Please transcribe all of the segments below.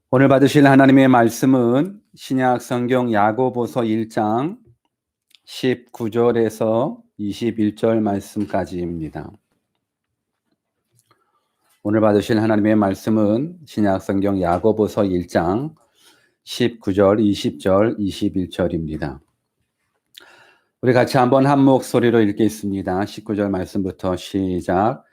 오늘 받으실 하나님의 말씀은 신약 성경 야고보서 1장 19절에서 21절 말씀까지입니다. 오늘 받으실 하나님의 말씀은 신약 성경 야고보서 1장 19절, 20절, 21절입니다. 우리 같이 한번 한 목소리로 읽겠습니다. 19절 말씀부터 시작.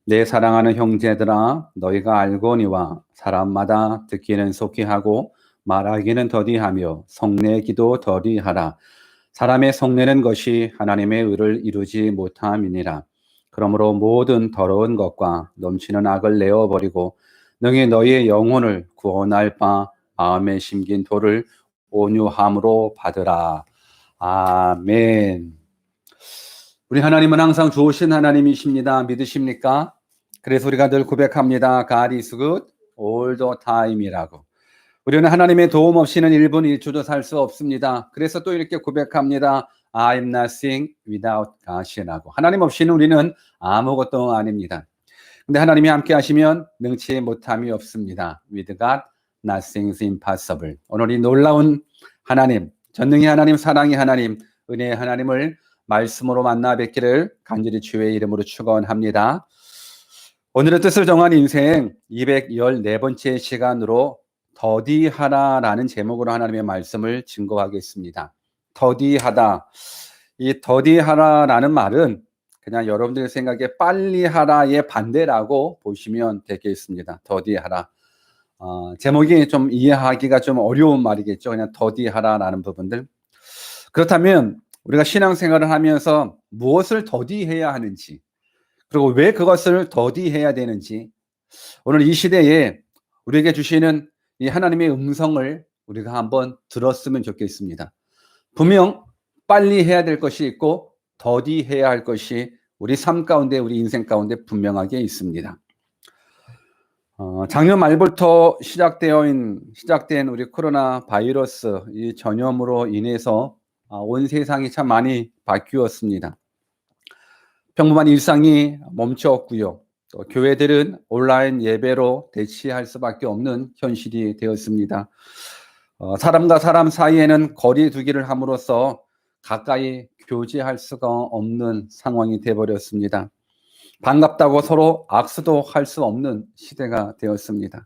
내 사랑하는 형제들아, 너희가 알거니와 사람마다 듣기는 속히 하고 말하기는 더디하며 성내기도 더디하라. 사람의 성내는 것이 하나님의 의를 이루지 못함이니라. 그러므로 모든 더러운 것과 넘치는 악을 내어버리고 능히 너희의 영혼을 구원할 바 마음에 심긴 도를 온유함으로 받으라. 아멘. 우리 하나님은 항상 좋으신 하나님이십니다. 믿으십니까? 그래서 우리가 늘 고백합니다. God is good all the time이라고. 우리는 하나님의 도움 없이는 1분 1초도 살 수 없습니다. 그래서 또 이렇게 고백합니다. I'm nothing without God이라고. 하나님 없이는 우리는 아무것도 아닙니다. 근데 하나님이 함께 하시면 능치 못함이 없습니다. With God, nothing is impossible. 오늘 이 놀라운 하나님, 전능의 하나님, 사랑의 하나님, 은혜의 하나님을 말씀으로 만나 뵙기를 간절히 주의 이름으로 축원합니다. 오늘의 뜻을 정한 인생 214번째 시간으로 더디하다라는 제목으로 하나님의 말씀을 증거하겠습니다. 더디하다. 이 더디하다라는 말은 그냥 여러분들의 생각에 빨리 하라의 반대라고 보시면 되겠습니다. 더디하라. 제목이 좀 이해하기가 좀 어려운 말이겠죠. 그냥 더디하라라는 부분들. 그렇다면 우리가 신앙생활을 하면서 무엇을 더디해야 하는지, 그리고 왜 그것을 더디해야 되는지, 오늘 이 시대에 우리에게 주시는 이 하나님의 음성을 우리가 한번 들었으면 좋겠습니다. 분명 빨리 해야 될 것이 있고 더디해야 할 것이 우리 삶 가운데, 우리 인생 가운데 분명하게 있습니다. 작년 말부터 시작된 우리 코로나 바이러스 이 전염으로 인해서 온 세상이 참 많이 바뀌었습니다. 평범한 일상이 멈췄고요. 또 교회들은 온라인 예배로 대치할 수밖에 없는 현실이 되었습니다. 사람과 사람 사이에는 거리 두기를 함으로써 가까이 교제할 수가 없는 상황이 되어버렸습니다. 반갑다고 서로 악수도 할 수 없는 시대가 되었습니다.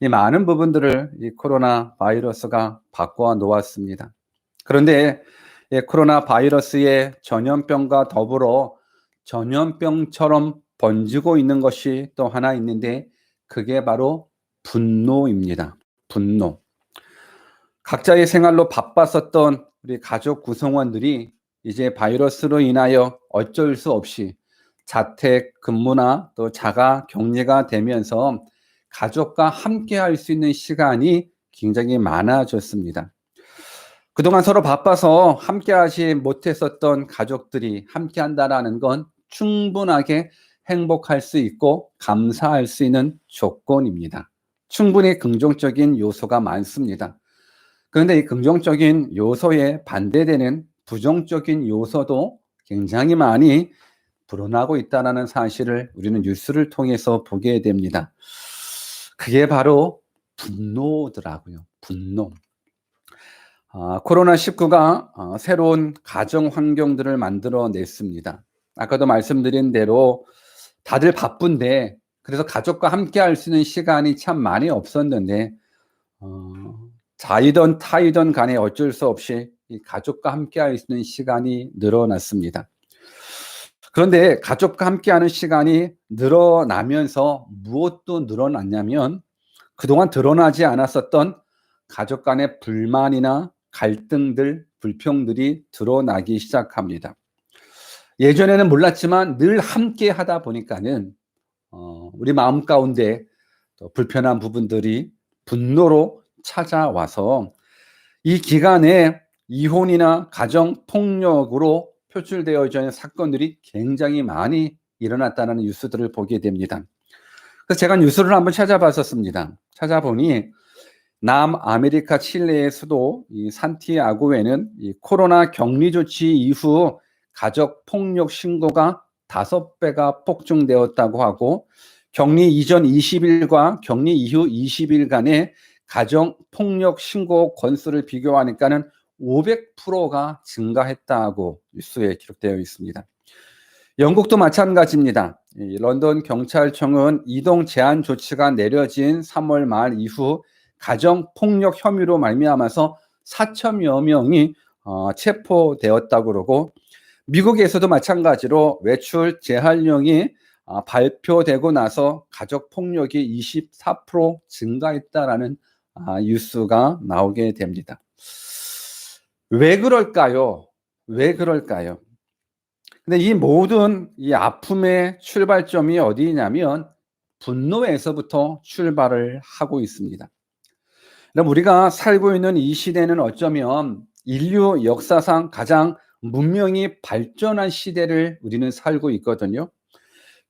이 많은 부분들을 이 코로나 바이러스가 바꿔 놓았습니다. 그런데 코로나 바이러스의 전염병과 더불어 전염병처럼 번지고 있는 것이 또 하나 있는데 그게 바로 분노입니다. 분노. 각자의 생활로 바빴었던 우리 가족 구성원들이 이제 바이러스로 인하여 어쩔 수 없이 자택 근무나 또 자가 격리가 되면서 가족과 함께 할 수 있는 시간이 굉장히 많아졌습니다. 그동안 서로 바빠서 함께 하지 못했었던 가족들이 함께 한다라는 건 충분하게 행복할 수 있고 감사할 수 있는 조건입니다. 충분히 긍정적인 요소가 많습니다. 그런데 이 긍정적인 요소에 반대되는 부정적인 요소도 굉장히 많이 불어나고 있다는 사실을 우리는 뉴스를 통해서 보게 됩니다. 그게 바로 분노더라고요. 분노. 코로나19가 새로운 가정 환경들을 만들어냈습니다. 아까도 말씀드린 대로 다들 바쁜데 그래서 가족과 함께 할 수 있는 시간이 참 많이 없었는데 자이든 타이든 간에 어쩔 수 없이 이 가족과 함께 할 수 있는 시간이 늘어났습니다. 그런데 가족과 함께하는 시간이 늘어나면서 무엇도 늘어났냐면 그동안 드러나지 않았었던 가족 간의 불만이나 갈등들, 불평들이 드러나기 시작합니다. 예전에는 몰랐지만 늘 함께 하다 보니까는 우리 마음 가운데 불편한 부분들이 분노로 찾아와서 이 기간에 이혼이나 가정폭력으로 표출되어져 있는 사건들이 굉장히 많이 일어났다는 뉴스들을 보게 됩니다. 그래서 제가 뉴스를 한번 찾아봤었습니다. 찾아보니 남아메리카 칠레의 수도 이 산티아고에는 이 코로나 격리 조치 이후 가족 폭력 신고가 5배가 폭증되었다고 하고 격리 이전 20일과 격리 이후 20일간의 가정폭력 신고 건수를 비교하니까는 500%가 증가했다고 뉴스에 기록되어 있습니다. 영국도 마찬가지입니다. 런던 경찰청은 이동 제한 조치가 내려진 3월 말 이후 가정폭력 혐의로 말미암아서 4천여 명이 체포되었다고 그러고, 미국에서도 마찬가지로 외출 제한령이 발표되고 나서 가족폭력이 24% 증가했다라는 뉴스가 나오게 됩니다. 왜 그럴까요? 왜 그럴까요? 근데 이 모든 이 아픔의 출발점이 어디냐면 분노에서부터 출발을 하고 있습니다. 그럼 우리가 살고 있는 이 시대는 어쩌면 인류 역사상 가장 문명이 발전한 시대를 우리는 살고 있거든요.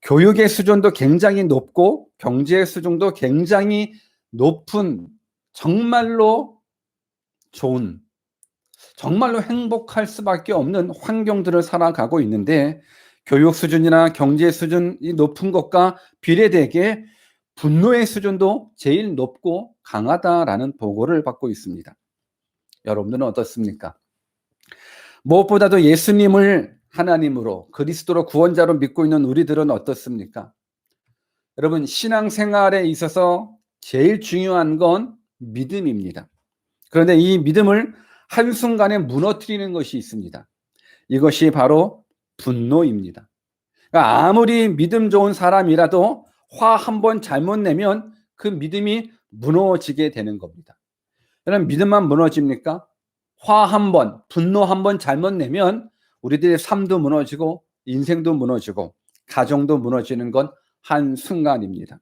교육의 수준도 굉장히 높고 경제의 수준도 굉장히 높은, 정말로 좋은, 정말로 행복할 수밖에 없는 환경들을 살아가고 있는데, 교육 수준이나 경제 수준이 높은 것과 비례되게 분노의 수준도 제일 높고 강하다라는 보고를 받고 있습니다. 여러분들은 어떻습니까? 무엇보다도 예수님을 하나님으로, 그리스도로 구원자로 믿고 있는 우리들은 어떻습니까? 여러분, 신앙생활에 있어서 제일 중요한 건 믿음입니다. 그런데 이 믿음을 한순간에 무너뜨리는 것이 있습니다. 이것이 바로 분노입니다. 그러니까 아무리 믿음 좋은 사람이라도 화 한 번 잘못 내면 그 믿음이 무너지게 되는 겁니다. 그럼 믿음만 무너집니까? 화 한 번, 분노 한 번 잘못 내면 우리들의 삶도 무너지고 인생도 무너지고 가정도 무너지는 건 한순간입니다.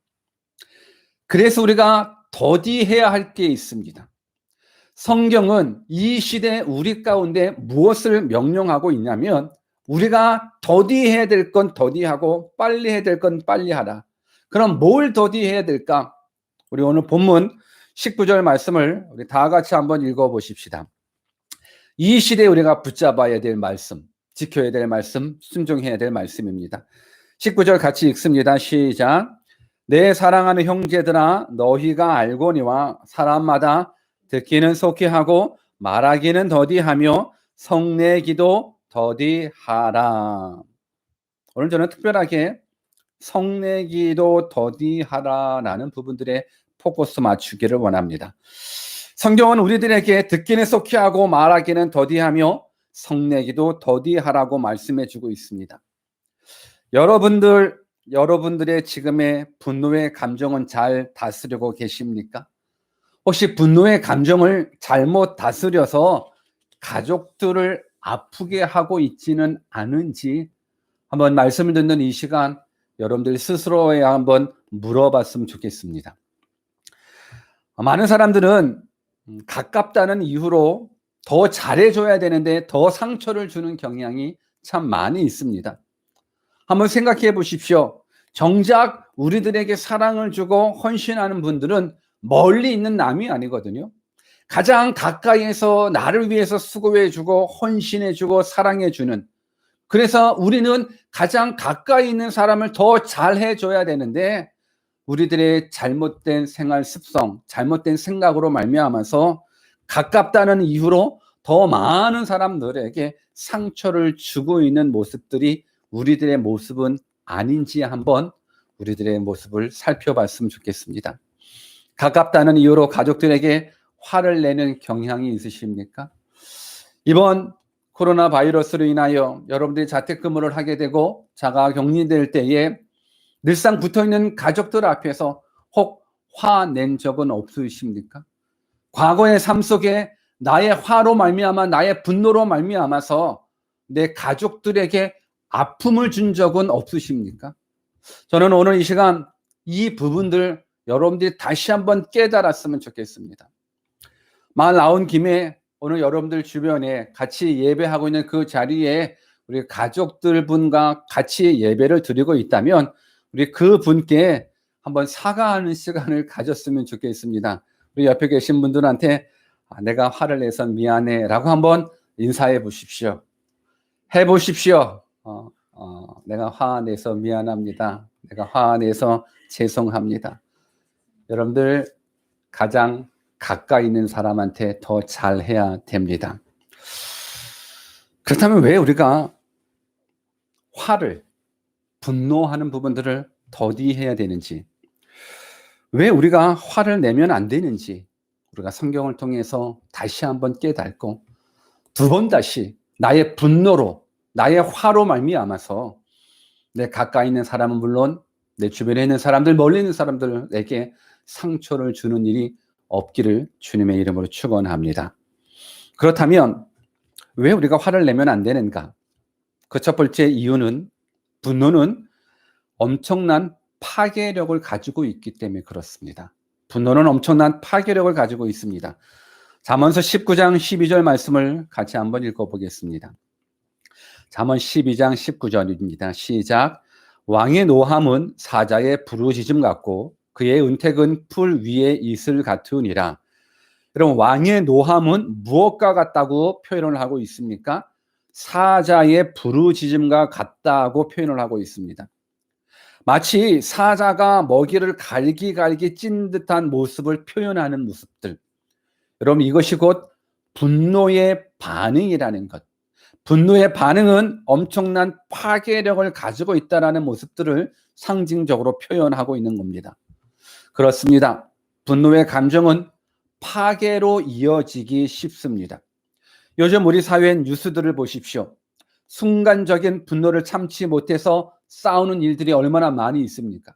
그래서 우리가 더디해야 할 게 있습니다. 성경은 이 시대 우리 가운데 무엇을 명령하고 있냐면, 우리가 더디해야 될 건 더디하고 빨리 해야 될 건 빨리 하라. 그럼 뭘 더디해야 될까? 우리 오늘 본문 19절 말씀을 우리 다 같이 한번 읽어보십시다. 이 시대에 우리가 붙잡아야 될 말씀, 지켜야 될 말씀, 순종해야 될 말씀입니다. 19절 같이 읽습니다. 시작. 내 사랑하는 형제들아, 너희가 알거니와 사람마다 듣기는 속히 하고 말하기는 더디하며 성내기도 더디하라. 오늘 저는 특별하게 성내기도 더디하라라는 부분들에 포커스 맞추기를 원합니다. 성경은 우리들에게 듣기는 속히 하고 말하기는 더디하며 성내기도 더디하라고 말씀해 주고 있습니다. 여러분들의 지금의 분노의 감정은 잘 다스리고 계십니까? 혹시 분노의 감정을 잘못 다스려서 가족들을 아프게 하고 있지는 않은지 한번 말씀을 듣는 이 시간 여러분들 스스로에 한번 물어봤으면 좋겠습니다. 많은 사람들은 가깝다는 이유로 더 잘해줘야 되는데 더 상처를 주는 경향이 참 많이 있습니다. 한번 생각해 보십시오. 정작 우리들에게 사랑을 주고 헌신하는 분들은 멀리 있는 남이 아니거든요. 가장 가까이에서 나를 위해서 수고해주고 헌신해주고 사랑해주는, 그래서 우리는 가장 가까이 있는 사람을 더 잘해줘야 되는데, 우리들의 잘못된 생활 습성, 잘못된 생각으로 말미암아서 가깝다는 이유로 더 많은 사람들에게 상처를 주고 있는 모습들이 우리들의 모습은 아닌지 한번 우리들의 모습을 살펴봤으면 좋겠습니다. 가깝다는 이유로 가족들에게 화를 내는 경향이 있으십니까? 이번 코로나 바이러스로 인하여 여러분들이 자택근무를 하게 되고 자가 격리될 때에 늘상 붙어있는 가족들 앞에서 혹 화낸 적은 없으십니까? 과거의 삶 속에 나의 화로 말미암아, 나의 분노로 말미암아서 내 가족들에게 아픔을 준 적은 없으십니까? 저는 오늘 이 시간 이 부분들 여러분들이 다시 한번 깨달았으면 좋겠습니다. 말 나온 김에 오늘 여러분들 주변에 같이 예배하고 있는 그 자리에 우리 가족들 분과 같이 예배를 드리고 있다면 우리 그 분께 한번 사과하는 시간을 가졌으면 좋겠습니다. 우리 옆에 계신 분들한테 내가 화를 내서 미안해 라고 한번 인사해 보십시오. 해보십시오. 내가 화내서 미안합니다. 내가 화내서 죄송합니다. 여러분들 가장 가까이 있는 사람한테 더 잘해야 됩니다. 그렇다면 왜 우리가 분노하는 부분들을 더디해야 되는지, 왜 우리가 화를 내면 안 되는지 우리가 성경을 통해서 다시 한번 깨닫고 두 번 다시 나의 분노로, 나의 화로 말미암아서 내 가까이 있는 사람은 물론 내 주변에 있는 사람들, 멀리 있는 사람들에게 상처를 주는 일이 없기를 주님의 이름으로 축원합니다. 그렇다면 왜 우리가 화를 내면 안 되는가? 그 첫 번째 이유는, 분노는 엄청난 파괴력을 가지고 있기 때문에 그렇습니다. 분노는 엄청난 파괴력을 가지고 있습니다. 잠언서 19장 12절 말씀을 같이 한번 읽어보겠습니다. 잠언 12장 19절입니다. 시작. 왕의 노함은 사자의 부르짖음 같고 그의 은택은 풀 위에 이슬 같으니라. 여러분, 왕의 노함은 무엇과 같다고 표현을 하고 있습니까? 사자의 부르짖음과 같다고 표현을 하고 있습니다. 마치 사자가 먹이를 갈기갈기 찐 듯한 모습을 표현하는 모습들. 여러분, 이것이 곧 분노의 반응이라는 것. 분노의 반응은 엄청난 파괴력을 가지고 있다는 모습들을 상징적으로 표현하고 있는 겁니다. 그렇습니다. 분노의 감정은 파괴로 이어지기 쉽습니다. 요즘 우리 사회의 뉴스들을 보십시오. 순간적인 분노를 참지 못해서 싸우는 일들이 얼마나 많이 있습니까?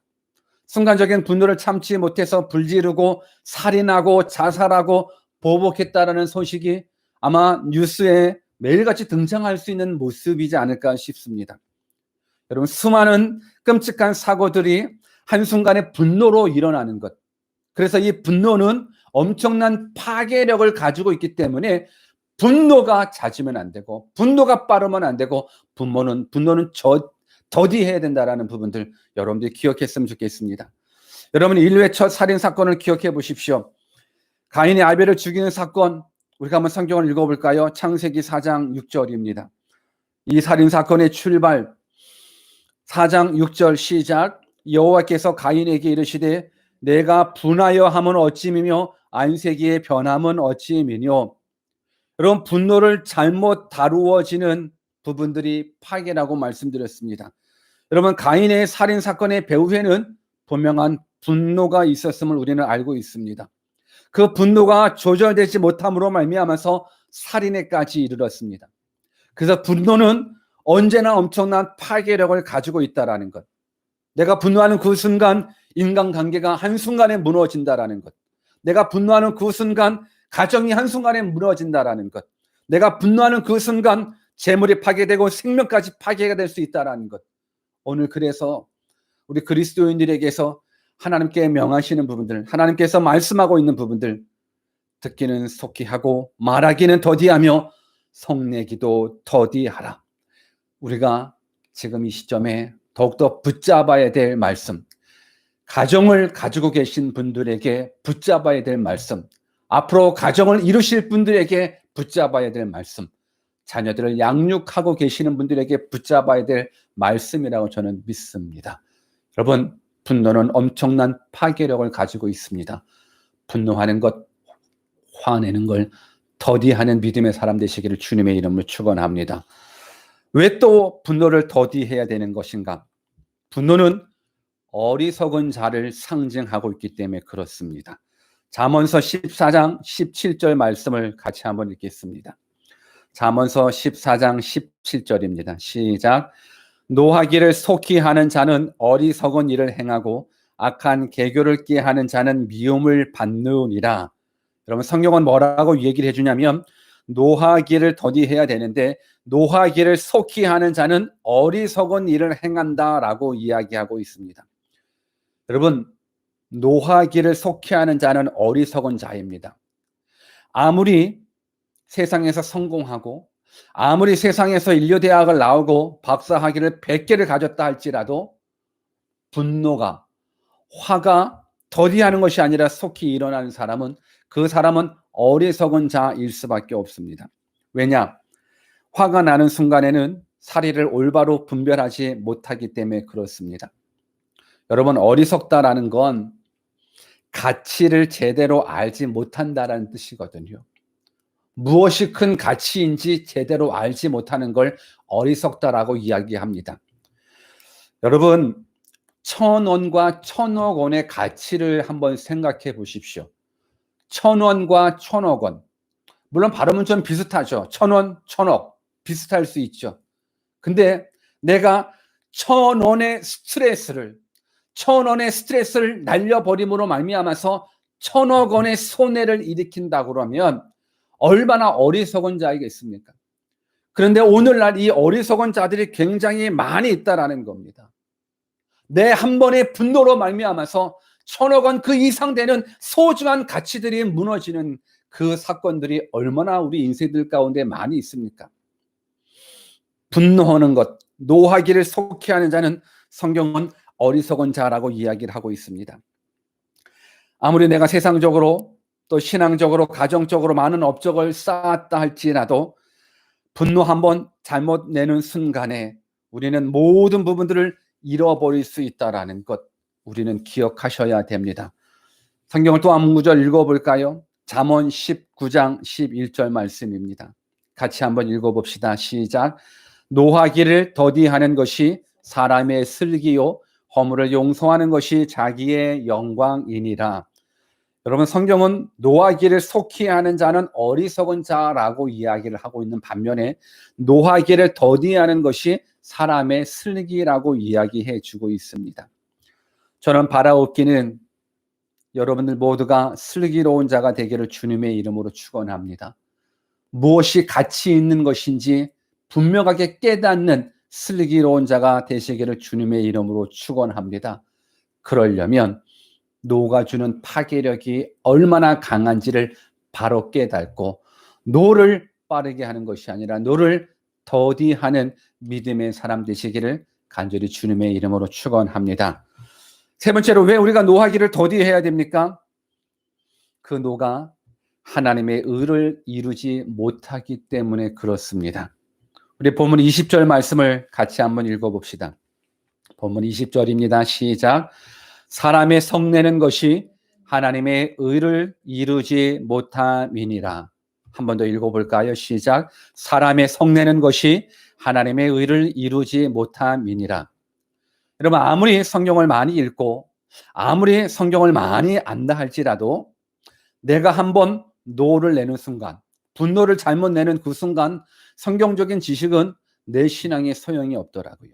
순간적인 분노를 참지 못해서 불지르고 살인하고 자살하고 보복했다라는 소식이 아마 뉴스에 매일같이 등장할 수 있는 모습이지 않을까 싶습니다. 여러분, 수많은 끔찍한 사고들이 한순간에 분노로 일어나는 것. 그래서 이 분노는 엄청난 파괴력을 가지고 있기 때문에 분노가 잦으면 안 되고, 분노가 빠르면 안 되고, 분노는 더디해야 된다라는 부분들 여러분들이 기억했으면 좋겠습니다. 여러분, 인류의 첫 살인 사건을 기억해 보십시오. 가인이 아벨을 죽이는 사건, 우리가 한번 성경을 읽어볼까요? 창세기 4장 6절입니다. 이 살인 사건의 출발, 4장 6절 시작. 여호와께서 가인에게 이르시되 내가 분하여 함은 어찌미며 안색이의 변함은 어찌미뇨. 여러분, 분노를 잘못 다루어지는 부분들이 파괴라고 말씀드렸습니다. 여러분, 가인의 살인 사건의 배후에는 분명한 분노가 있었음을 우리는 알고 있습니다. 그 분노가 조절되지 못함으로 말미암아서 살인에까지 이르렀습니다. 그래서 분노는 언제나 엄청난 파괴력을 가지고 있다라는 것. 내가 분노하는 그 순간 인간관계가 한순간에 무너진다라는 것. 내가 분노하는 그 순간 가정이 한순간에 무너진다라는 것. 내가 분노하는 그 순간 재물이 파괴되고 생명까지 파괴가 될 수 있다라는 것. 오늘 그래서 우리 그리스도인들에게서 하나님께 명하시는 부분들, 하나님께서 말씀하고 있는 부분들, 듣기는 속히 하고 말하기는 더디하며 성내기도 더디하라. 우리가 지금 이 시점에 더욱더 붙잡아야 될 말씀, 가정을 가지고 계신 분들에게 붙잡아야 될 말씀, 앞으로 가정을 이루실 분들에게 붙잡아야 될 말씀, 자녀들을 양육하고 계시는 분들에게 붙잡아야 될 말씀이라고 저는 믿습니다. 여러분, 분노는 엄청난 파괴력을 가지고 있습니다. 분노하는 것, 화내는 걸 더디하는 믿음의 사람 되시기를 주님의 이름으로 축원합니다. 왜 또 분노를 더디해야 되는 것인가? 분노는 어리석은 자를 상징하고 있기 때문에 그렇습니다. 잠언서 14장 17절 말씀을 같이 한번 읽겠습니다. 잠언서 14장 17절입니다. 시작. 노하기를 속히 하는 자는 어리석은 일을 행하고 악한 계교를 꾀하는 자는 미움을 받느니라. 여러분, 성경은 뭐라고 얘기를 해주냐면 노하기를 더디해야 되는데 노하기를 속히 하는 자는 어리석은 일을 행한다라고 이야기하고 있습니다. 여러분, 노하기를 속히 하는 자는 어리석은 자입니다. 아무리 세상에서 성공하고 아무리 세상에서 인류대학을 나오고 박사학위를 100개를 가졌다 할지라도 분노가, 화가 더디하는 것이 아니라 속히 일어나는 사람은 그 사람은 어리석은 자일 수밖에 없습니다. 왜냐? 화가 나는 순간에는 사리를 올바로 분별하지 못하기 때문에 그렇습니다. 여러분, 어리석다라는 건 가치를 제대로 알지 못한다라는 뜻이거든요. 무엇이 큰 가치인지 제대로 알지 못하는 걸 어리석다라고 이야기합니다. 여러분, 1,000원과 1,000억 원의 가치를 한번 생각해 보십시오. 1,000원과 1,000억 원. 물론 발음은 좀 비슷하죠. 1,000원, 1,000억. 비슷할 수 있죠. 근데 내가 1,000원의 스트레스를 날려버림으로 말미암아서 1,000억 원의 손해를 일으킨다고 그러면 얼마나 어리석은 자이겠습니까? 그런데 오늘날 이 어리석은 자들이 굉장히 많이 있다라는 겁니다. 내 한 번의 분노로 말미암아서 1,000억 원 그 이상 되는 소중한 가치들이 무너지는 그 사건들이 얼마나 우리 인생들 가운데 많이 있습니까? 분노하는 것, 노하기를 속히 하는 자는 성경은 어리석은 자라고 이야기를 하고 있습니다. 아무리 내가 세상적으로 또 신앙적으로 가정적으로 많은 업적을 쌓았다 할지라도 분노 한번 잘못 내는 순간에 우리는 모든 부분들을 잃어버릴 수 있다라는 것 우리는 기억하셔야 됩니다. 성경을 또 한 구절 읽어볼까요? 잠언 19장 11절 말씀입니다. 같이 한번 읽어봅시다. 시작. 노하기를 더디하는 것이 사람의 슬기요 허물을 용서하는 것이 자기의 영광이니라. 여러분, 성경은 노하기를 속히 하는 자는 어리석은 자라고 이야기를 하고 있는 반면에 노하기를 더디하는 것이 사람의 슬기라고 이야기해 주고 있습니다. 저는 바라옵기는 여러분들 모두가 슬기로운 자가 되기를 주님의 이름으로 축원합니다. 무엇이 가치 있는 것인지 분명하게 깨닫는 슬기로운 자가 되시기를 주님의 이름으로 축원합니다. 그러려면 노가 주는 파괴력이 얼마나 강한지를 바로 깨닫고 노를 빠르게 하는 것이 아니라 노를 더디하는 믿음의 사람 되시기를 간절히 주님의 이름으로 축원합니다. 세 번째로 왜 우리가 노하기를 더디해야 됩니까? 그 노가 하나님의 의를 이루지 못하기 때문에 그렇습니다. 우리 본문 20절 말씀을 같이 한번 읽어봅시다. 본문 20절입니다. 시작. 사람의 성내는 것이 하나님의 의를 이루지 못함이니라. 한 번 더 읽어볼까요? 시작. 사람의 성내는 것이 하나님의 의를 이루지 못함이니라. 여러분, 아무리 성경을 많이 읽고 아무리 성경을 많이 안다 할지라도 내가 한번 노를 내는 순간, 분노를 잘못 내는 그 순간 성경적인 지식은 내 신앙에 소용이 없더라고요.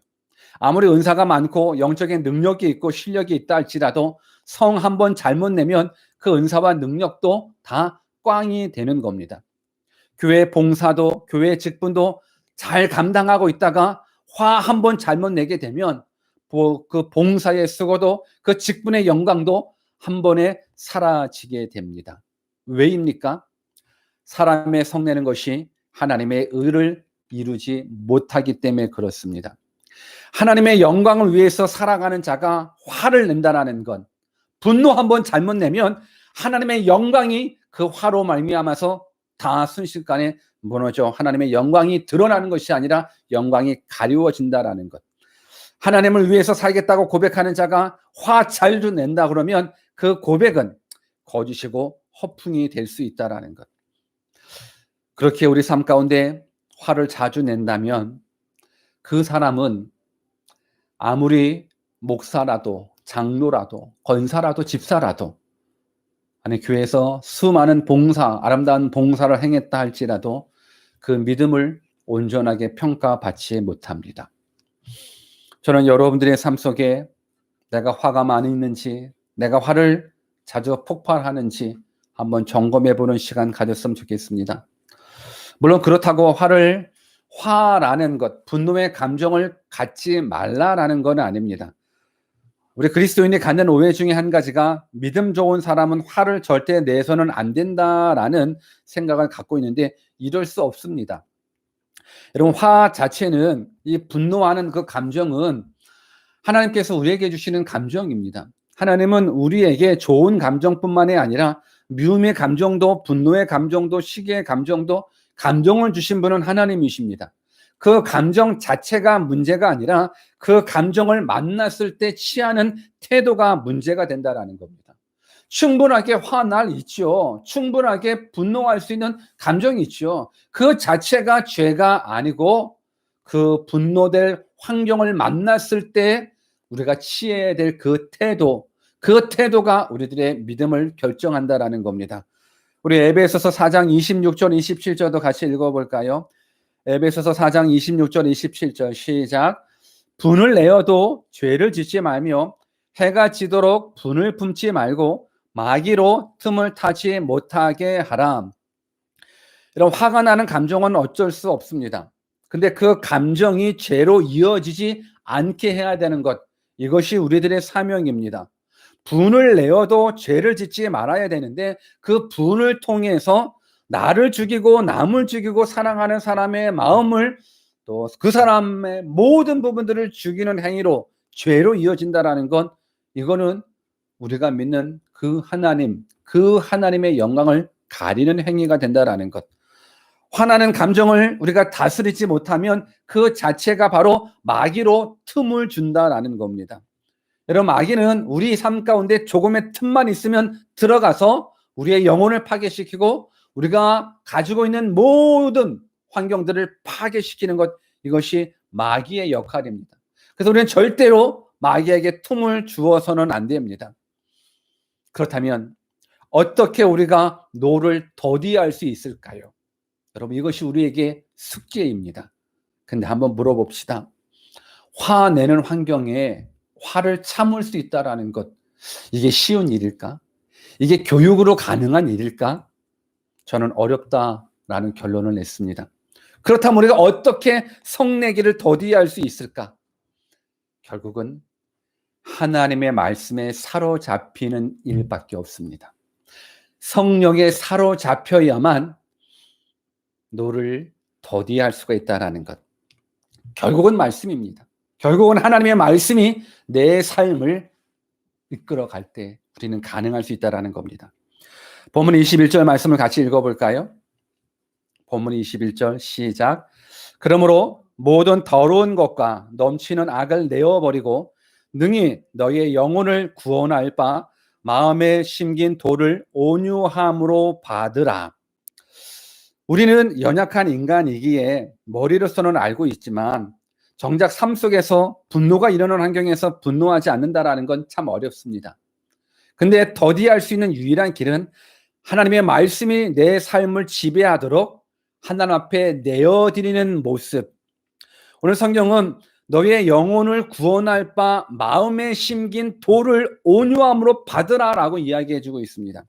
아무리 은사가 많고 영적인 능력이 있고 실력이 있다 할지라도 성 한번 잘못 내면 그 은사와 능력도 다 꽝이 되는 겁니다. 교회 봉사도 교회 직분도 잘 감당하고 있다가 화 한번 잘못 내게 되면 그 봉사에 쓰고도 그 직분의 영광도 한 번에 사라지게 됩니다. 왜입니까? 사람의 성내는 것이 하나님의 의를 이루지 못하기 때문에 그렇습니다. 하나님의 영광을 위해서 살아가는 자가 화를 낸다라는 건 분노 한번 잘못 내면 하나님의 영광이 그 화로 말미암아서 다 순식간에 무너져 하나님의 영광이 드러나는 것이 아니라 영광이 가리워진다라는 것. 하나님을 위해서 살겠다고 고백하는 자가 화 잘 낸다 그러면 그 고백은 거짓이고 허풍이 될 수 있다라는 것. 그렇게 우리 삶 가운데 화를 자주 낸다면 그 사람은 아무리 목사라도 장로라도 권사라도 집사라도 아니 교회에서 수많은 봉사, 아름다운 봉사를 행했다 할지라도 그 믿음을 온전하게 평가받지 못합니다. 저는 여러분들의 삶 속에 내가 화가 많이 있는지, 내가 화를 자주 폭발하는지 한번 점검해 보는 시간 가졌으면 좋겠습니다. 물론 그렇다고 화라는 것, 분노의 감정을 갖지 말라라는 건 아닙니다. 우리 그리스도인이 갖는 오해 중에 한 가지가 믿음 좋은 사람은 화를 절대 내서는 안 된다라는 생각을 갖고 있는데 이럴 수 없습니다. 여러분, 화 자체는 이 분노하는 그 감정은 하나님께서 우리에게 주시는 감정입니다. 하나님은 우리에게 좋은 감정뿐만이 아니라 미움의 감정도 분노의 감정도 시기의 감정도 감정을 주신 분은 하나님이십니다. 그 감정 자체가 문제가 아니라 그 감정을 만났을 때 취하는 태도가 문제가 된다라는 겁니다. 충분하게 화날 있죠. 충분하게 분노할 수 있는 감정이 있죠. 그 자체가 죄가 아니고 그 분노될 환경을 만났을 때 우리가 취해야 될 그 태도가 우리들의 믿음을 결정한다라는 겁니다. 우리 에베소서 4장 26절 27절도 같이 읽어볼까요? 에베소서 4장 26절 27절 시작. 분을 내어도 죄를 짓지 말며 해가 지도록 분을 품지 말고 마귀로 틈을 타지 못하게 하라. 이런 화가 나는 감정은 어쩔 수 없습니다. 근데 그 감정이 죄로 이어지지 않게 해야 되는 것, 이것이 우리들의 사명입니다. 분을 내어도 죄를 짓지 말아야 되는데 그 분을 통해서 나를 죽이고 남을 죽이고 사랑하는 사람의 마음을 또 그 사람의 모든 부분들을 죽이는 행위로 죄로 이어진다라는 건 이거는 우리가 믿는 그 하나님의 영광을 가리는 행위가 된다라는 것. 화나는 감정을 우리가 다스리지 못하면 그 자체가 바로 마귀로 틈을 준다라는 겁니다. 여러분, 마귀는 우리 삶 가운데 조금의 틈만 있으면 들어가서 우리의 영혼을 파괴시키고 우리가 가지고 있는 모든 환경들을 파괴시키는 것, 이것이 마귀의 역할입니다. 그래서 우리는 절대로 마귀에게 틈을 주어서는 안 됩니다. 그렇다면 어떻게 우리가 노를 더디할 수 있을까요? 여러분, 이것이 우리에게 숙제입니다. 근데 한번 물어봅시다. 화내는 환경에 화를 참을 수 있다라는 것, 이게 쉬운 일일까? 이게 교육으로 가능한 일일까? 저는 어렵다라는 결론을 냈습니다. 그렇다면 우리가 어떻게 성내기를 더디할 수 있을까? 결국은 하나님의 말씀에 사로잡히는 일밖에 없습니다. 성령에 사로잡혀야만 노를 더디할 수가 있다라는 것. 결국은 말씀입니다. 결국은 하나님의 말씀이 내 삶을 이끌어갈 때 우리는 가능할 수 있다라는 겁니다. 본문 21절 말씀을 같이 읽어볼까요? 본문 21절 시작. 그러므로 모든 더러운 것과 넘치는 악을 내어버리고 능히 너의 영혼을 구원할 바 마음에 심긴 도를 온유함으로 받으라. 우리는 연약한 인간이기에 머리로서는 알고 있지만 정작 삶 속에서 분노가 일어나는 환경에서 분노하지 않는다라는 건 참 어렵습니다. 근데 더디할 수 있는 유일한 길은 하나님의 말씀이 내 삶을 지배하도록 하나님 앞에 내어드리는 모습. 오늘 성경은 너의 영혼을 구원할 바 마음에 심긴 도를 온유함으로 받으라라고 이야기해주고 있습니다.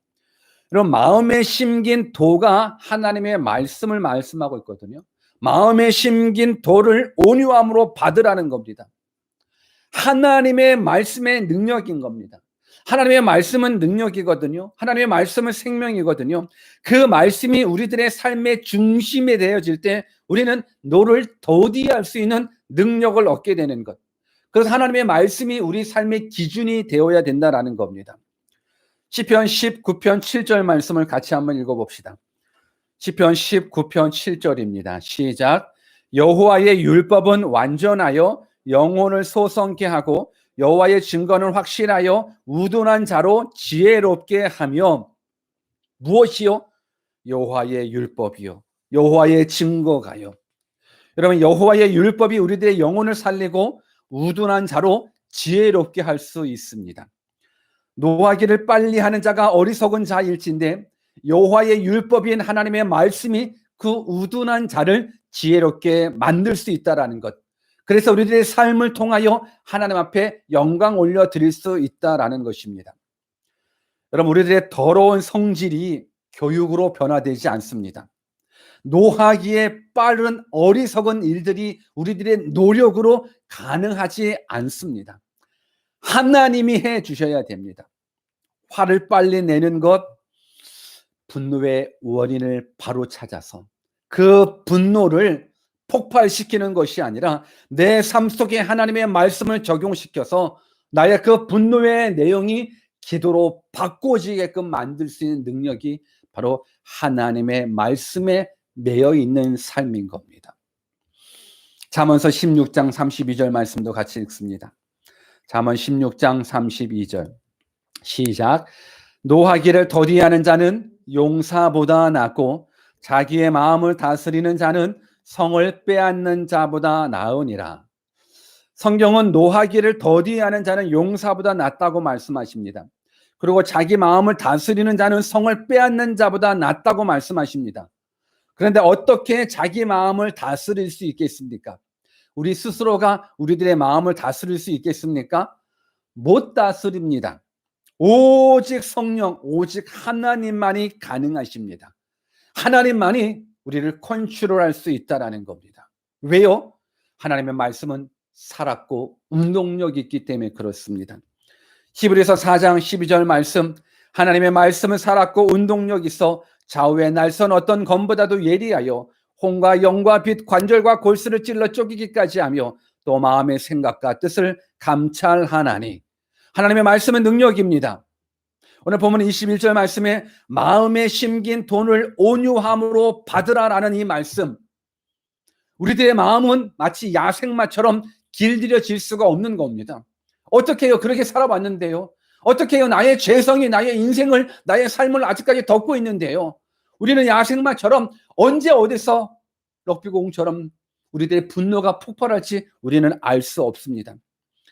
이런 마음에 심긴 도가 하나님의 말씀을 말씀하고 있거든요. 마음에 심긴 도를 온유함으로 받으라는 겁니다. 하나님의 말씀의 능력인 겁니다. 하나님의 말씀은 능력이거든요. 하나님의 말씀은 생명이거든요. 그 말씀이 우리들의 삶의 중심에 되어질 때 우리는 노를 더디할 수 있는 능력을 얻게 되는 것. 그래서 하나님의 말씀이 우리 삶의 기준이 되어야 된다라는 겁니다. 시편 19편 7절 말씀을 같이 한번 읽어봅시다. 시편 19편 7절입니다. 시작. 여호와의 율법은 완전하여 영혼을 소성케 하고 여호와의 증거는 확실하여 우둔한 자로 지혜롭게 하며 무엇이요? 여호와의 율법이요. 여호와의 증거가요. 여러분, 여호와의 율법이 우리들의 영혼을 살리고 우둔한 자로 지혜롭게 할 수 있습니다. 노하기를 빨리 하는 자가 어리석은 자일진데 여호와의 율법인 하나님의 말씀이 그 우둔한 자를 지혜롭게 만들 수 있다라는 것. 그래서 우리들의 삶을 통하여 하나님 앞에 영광 올려드릴 수 있다라는 것입니다. 여러분, 우리들의 더러운 성질이 교육으로 변화되지 않습니다. 노하기에 빠른 어리석은 일들이 우리들의 노력으로 가능하지 않습니다. 하나님이 해 주셔야 됩니다. 화를 빨리 내는 것, 분노의 원인을 바로 찾아서 그 분노를 폭발시키는 것이 아니라 내 삶 속에 하나님의 말씀을 적용시켜서 나의 그 분노의 내용이 기도로 바꿔지게끔 만들 수 있는 능력이 바로 하나님의 말씀에 매여 있는 삶인 겁니다. 잠언서 16장 32절 말씀도 같이 읽습니다. 잠언 16장 32절 시작. 노하기를 더디하는 자는 용사보다 낫고 자기의 마음을 다스리는 자는 성을 빼앗는 자보다 나으니라. 성경은 노하기를 더디하는 자는 용사보다 낫다고 말씀하십니다. 그리고 자기 마음을 다스리는 자는 성을 빼앗는 자보다 낫다고 말씀하십니다. 그런데 어떻게 자기 마음을 다스릴 수 있겠습니까? 우리 스스로가 우리들의 마음을 다스릴 수 있겠습니까? 못 다스립니다. 오직 성령, 오직 하나님만이 가능하십니다. 하나님만이 우리를 컨트롤할 수 있다라는 겁니다. 왜요? 하나님의 말씀은 살았고 운동력이 있기 때문에 그렇습니다. 히브리서 4장 12절 말씀, 하나님의 말씀은 살았고 운동력 있어 좌우의 날선 어떤 검보다도 예리하여 혼과 영과 빛, 관절과 골수를 찔러 쪼개기까지 하며 또 마음의 생각과 뜻을 감찰하나니. 하나님의 말씀은 능력입니다. 오늘 보면 21절 말씀에 마음에 심긴 돈을 온유함으로 받으라라는 이 말씀, 우리들의 마음은 마치 야생마처럼 길들여질 수가 없는 겁니다. 어떻게 해요? 그렇게 살아왔는데요. 어떻게 해요? 나의 죄성이 나의 인생을, 나의 삶을 아직까지 덮고 있는데요. 우리는 야생마처럼 언제 어디서 럭비공처럼 우리들의 분노가 폭발할지 우리는 알 수 없습니다.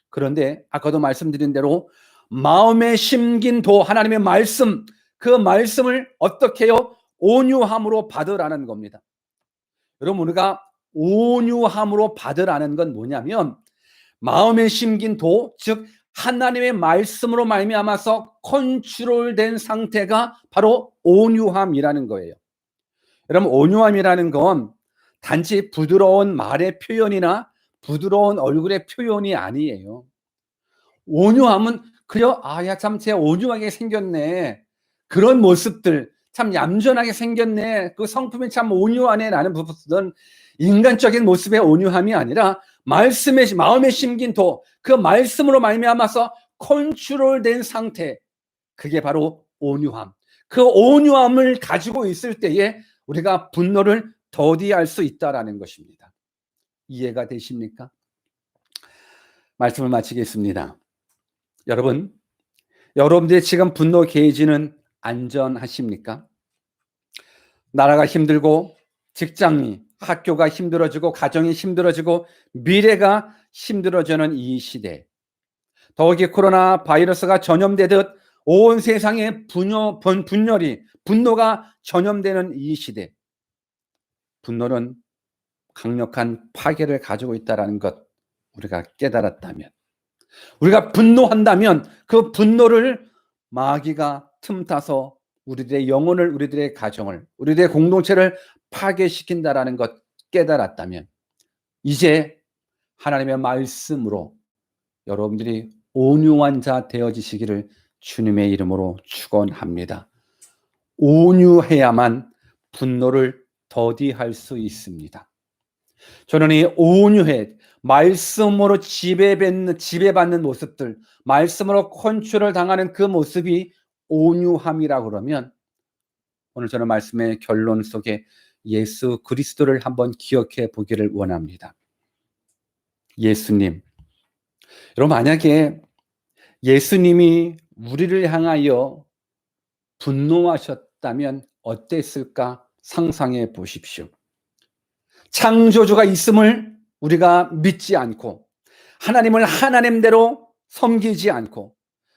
그런데 아까도 말씀드린 대로 마음에 심긴 도, 하나님의 말씀, 그 말씀을 어떻게 해요? 온유함으로 받으라는 겁니다. 여러분, 우리가 온유함으로 받으라는 건 뭐냐면 마음에 심긴 도, 즉 하나님의 말씀으로 말미암아서 컨트롤된 상태가 바로 온유함이라는 거예요. 여러분, 온유함이라는 건 단지 부드러운 말의 표현이나 부드러운 얼굴의 표현이 아니에요. 온유함은 그려, 야, 참, 쟤 온유하게 생겼네. 그런 모습들, 참 얌전하게 생겼네. 그 성품이 참 온유하네. 라는 부분은 인간적인 모습의 온유함이 아니라 마음에 심긴 도, 그 말씀으로 말미암아서 컨트롤된 상태, 그게 바로 온유함. 그 온유함을 가지고 있을 때에 우리가 분노를 더디할 수 있다라는 것입니다. 이해가 되십니까? 말씀을 마치겠습니다. 여러분, 여러분들의 지금 분노 게이지는 안전하십니까? 나라가 힘들고 직장이, 학교가 힘들어지고 가정이 힘들어지고 미래가 힘들어지는 이 시대, 더욱이 코로나 바이러스가 전염되듯 온 세상에 분노가 전염되는 이 시대, 분노는 강력한 파괴를 가지고 있다는 것 우리가 깨달았다면, 우리가 분노한다면 그 분노를 마귀가 틈타서 우리들의 영혼을, 우리들의 가정을, 우리들의 공동체를 파괴시킨다라는 것 깨달았다면, 이제 하나님의 말씀으로 여러분들이 온유한 자 되어지시기를 주님의 이름으로 축원합니다. 온유해야만 분노를 더디할 수 있습니다. 저는 이 온유해, 말씀으로 지배받는 모습들, 말씀으로 컨트롤 당하는 그 모습이 온유함이라고 그러면, 오늘 저는 말씀의 결론 속에 예수 그리스도를 한번 기억해 보기를 원합니다. 예수님. 여러분, 만약에 예수님이 우리를 향하여 분노하셨다면 어땠을까 상상해 보십시오. 창조주가 있음을 우리가 믿지 않고 하나님을 하나님대로 섬기지 않고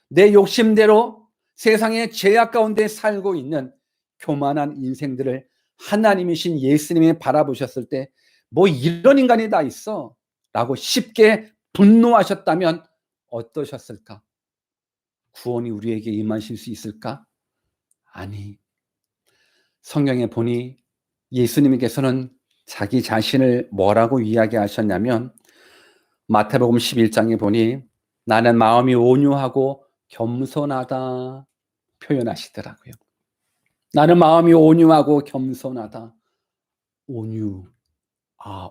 내 욕심대로 세상의 죄악 가운데 살고 있는 교만한 인생들을 하나님이신 예수님이 바라보셨을 때 뭐 이런 인간이 다 있어 라고 쉽게 분노하셨다면 어떠셨을까? 구원이 우리에게 임하실 수 있을까? 아니, 성경에 보니 예수님께서는 자기 자신을 뭐라고 이야기하셨냐면 마태복음 11장에 보니 나는 마음이 온유하고 겸손하다 표현하시더라고요. 나는 마음이 온유하고 겸손하다. 온유.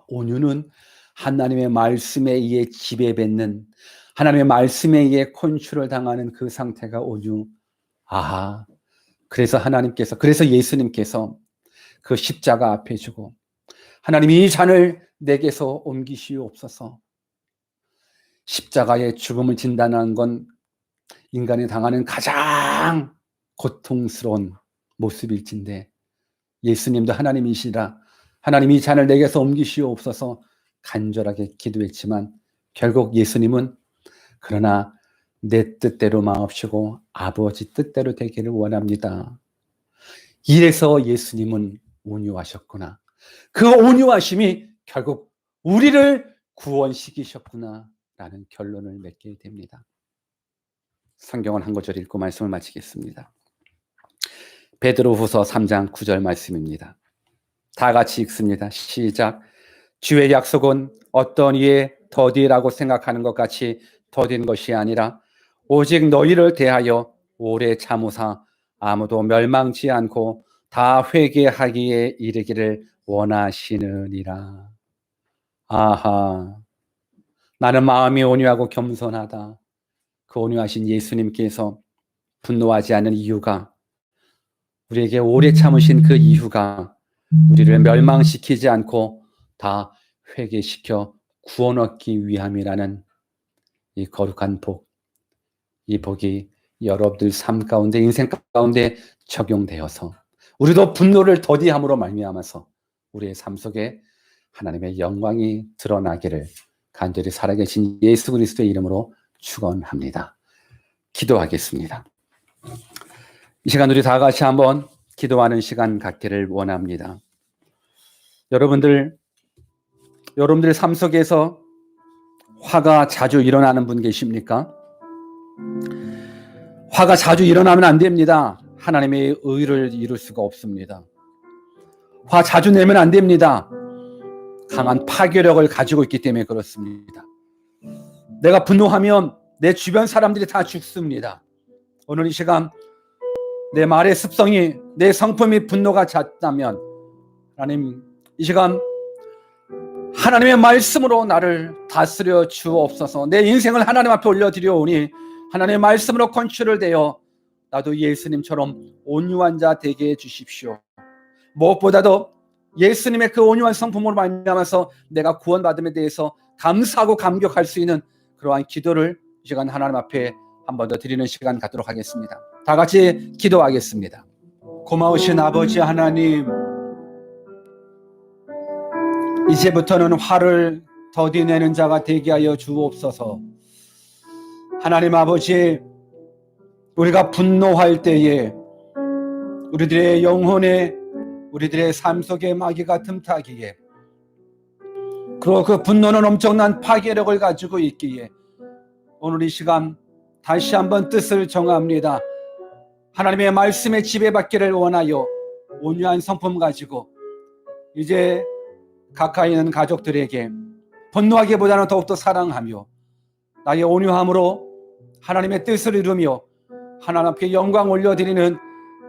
온유는 하나님의 말씀에 의해 지배받는, 하나님의 말씀에 의해 컨트롤 당하는 그 상태가 온유. 그래서 예수님께서 그 십자가 앞에 주고 하나님 이 잔을 내게서 옮기시옵소서. 십자가의 죽음을 진단하는 건 인간이 당하는 가장 고통스러운 모습일진데 예수님도 하나님이시라 하나님이 이 잔을 내게서 옮기시옵소서 간절하게 기도했지만 결국 예수님은 그러나 내 뜻대로 마옵시고 아버지 뜻대로 되기를 원합니다. 이래서 예수님은 온유하셨구나. 그 온유하심이 결국 우리를 구원시키셨구나 라는 결론을 맺게 됩니다. 성경을 한 구절 읽고 말씀을 마치겠습니다. 베드로후서 3장 9절 말씀입니다. 다 같이 읽습니다. 시작. 주의 약속은 어떤 이의 더디라고 생각하는 것 같이 더딘 것이 아니라 오직 너희를 대하여 오래 참으사 아무도 멸망치 않고 다 회개하기에 이르기를 원하시느니라. 아하, 나는 마음이 온유하고 겸손하다. 그 온유하신 예수님께서 분노하지 않는 이유가, 우리에게 오래 참으신 그 이유가 우리를 멸망시키지 않고 다 회개시켜 구원 얻기 위함이라는 이 거룩한 복, 이 복이 여러분들 삶 가운데, 인생 가운데 적용되어서 우리도 분노를 더디함으로 말미암아서 우리의 삶 속에 하나님의 영광이 드러나기를 간절히 살아계신 예수 그리스도의 이름으로 축원합니다. 기도하겠습니다. 이 시간 우리 다 같이 한번 기도하는 시간 갖기를 원합니다. 여러분들 삶 속에서 화가 자주 일어나는 분 계십니까? 화가 자주 일어나면 안 됩니다. 하나님의 의를 이룰 수가 없습니다. 화 자주 내면 안 됩니다. 강한 파괴력을 가지고 있기 때문에 그렇습니다. 내가 분노하면 내 주변 사람들이 다 죽습니다. 오늘 이 시간 내 말의 습성이, 내 성품이 분노가 잦다면 하나님 이 시간 하나님의 말씀으로 나를 다스려 주옵소서. 내 인생을 하나님 앞에 올려드려오니 하나님의 말씀으로 컨트롤 되어 나도 예수님처럼 온유한 자 되게 해주십시오. 무엇보다도 예수님의 그 온유한 성품으로 말미암아서 내가 구원받음에 대해서 감사하고 감격할 수 있는 그러한 기도를 이 시간 하나님 앞에 한 번 더 드리는 시간 갖도록 하겠습니다. 다 같이 기도하겠습니다. 고마우신 아버지 하나님, 이제부터는 화를 더디내는 자가 되게 하여 주옵소서. 하나님 아버지, 우리가 분노할 때에 우리들의 영혼에, 우리들의 삶 속에 마귀가 틈타기에, 그리고 그 분노는 엄청난 파괴력을 가지고 있기에 오늘 이 시간 다시 한번 뜻을 정합니다. 하나님의 말씀에 지배받기를 원하여 온유한 성품 가지고 이제 가까이 있는 가족들에게 분노하기보다는 더욱더 사랑하며 나의 온유함으로 하나님의 뜻을 이루며 하나님 앞에 영광 올려드리는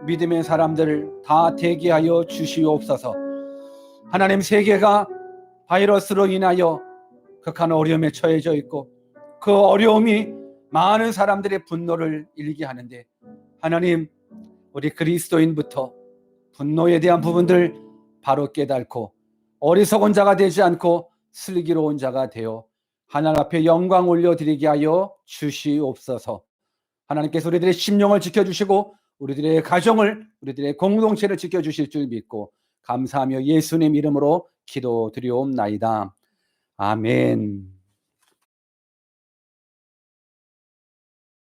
믿음의 사람들을 다 되게 하여 주시옵소서. 하나님, 세계가 바이러스로 인하여 극한 어려움에 처해져 있고 그 어려움이 많은 사람들의 분노를 일게 하는데 하나님, 우리 그리스도인부터 분노에 대한 부분들 바로 깨닫고 어리석은 자가 되지 않고 슬기로운 자가 되어 하나님 앞에 영광 올려드리게 하여 주시옵소서. 하나님께서 우리들의 심령을 지켜주시고 우리들의 가정을, 우리들의 공동체를 지켜주실 줄 믿고 감사하며 예수님 이름으로 기도드리옵나이다. 아멘.